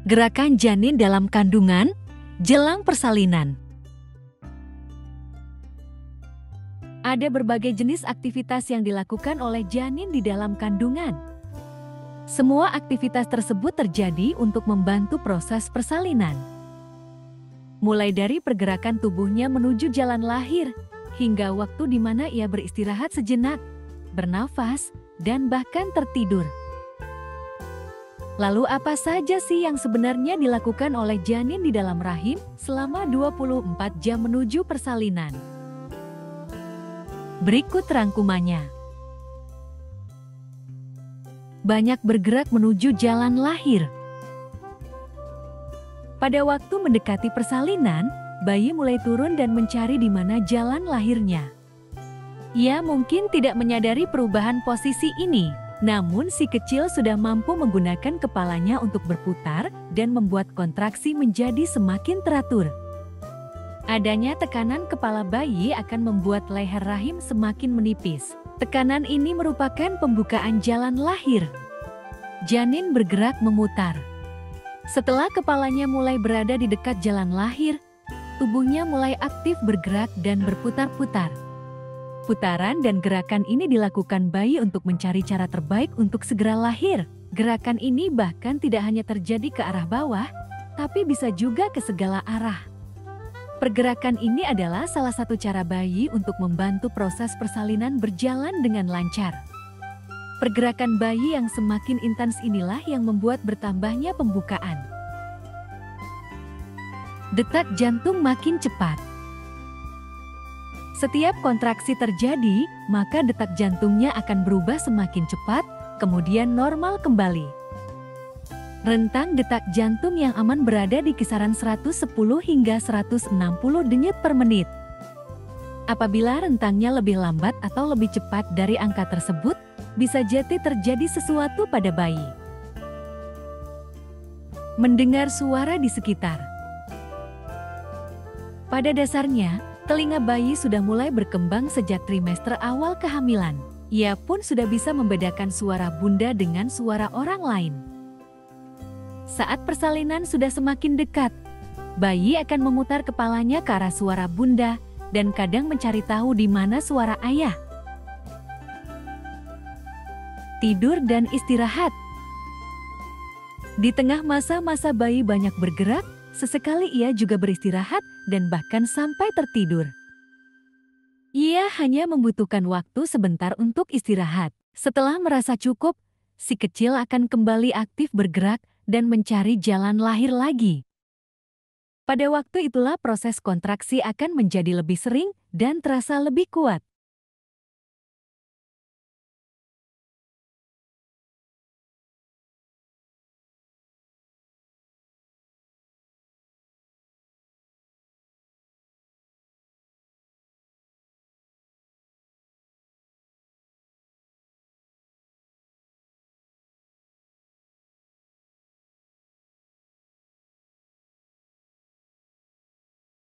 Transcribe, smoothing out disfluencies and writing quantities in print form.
Gerakan janin dalam kandungan jelang persalinan. Ada berbagai jenis aktivitas yang dilakukan oleh janin di dalam kandungan. Semua aktivitas tersebut terjadi untuk membantu proses persalinan. Mulai dari pergerakan tubuhnya menuju jalan lahir, hingga waktu di mana ia beristirahat sejenak, bernafas, dan bahkan tertidur. Lalu apa saja sih yang sebenarnya dilakukan oleh janin di dalam rahim selama 24 jam menuju persalinan? Berikut rangkumannya. Banyak bergerak menuju jalan lahir. Pada waktu mendekati persalinan, bayi mulai turun dan mencari di mana jalan lahirnya. Ia mungkin tidak menyadari perubahan posisi ini, namun si kecil sudah mampu menggunakan kepalanya untuk berputar dan membuat kontraksi menjadi semakin teratur. Adanya tekanan kepala bayi akan membuat leher rahim semakin menipis. Tekanan ini merupakan pembukaan jalan lahir. Janin bergerak memutar. Setelah kepalanya mulai berada di dekat jalan lahir, tubuhnya mulai aktif bergerak dan berputar-putar. Putaran dan gerakan ini dilakukan bayi untuk mencari cara terbaik untuk segera lahir. Gerakan ini bahkan tidak hanya terjadi ke arah bawah, tapi bisa juga ke segala arah. Pergerakan ini adalah salah satu cara bayi untuk membantu proses persalinan berjalan dengan lancar. Pergerakan bayi yang semakin intens inilah yang membuat bertambahnya pembukaan. Detak jantung makin cepat. Setiap kontraksi terjadi, maka detak jantungnya akan berubah semakin cepat, kemudian normal kembali. Rentang detak jantung yang aman berada di kisaran 110 hingga 160 denyut per menit. Apabila rentangnya lebih lambat atau lebih cepat dari angka tersebut, bisa jadi terjadi sesuatu pada bayi. Mendengar suara di sekitar. Pada dasarnya, telinga bayi sudah mulai berkembang sejak trimester awal kehamilan. Ia pun sudah bisa membedakan suara bunda dengan suara orang lain. Saat persalinan sudah semakin dekat, bayi akan memutar kepalanya ke arah suara bunda dan kadang mencari tahu di mana suara ayah. Tidur dan istirahat. Di tengah masa-masa bayi banyak bergerak, sesekali ia juga beristirahat dan bahkan sampai tertidur. Ia hanya membutuhkan waktu sebentar untuk istirahat. Setelah merasa cukup, si kecil akan kembali aktif bergerak dan mencari jalan lahir lagi. Pada waktu itulah proses kontraksi akan menjadi lebih sering dan terasa lebih kuat.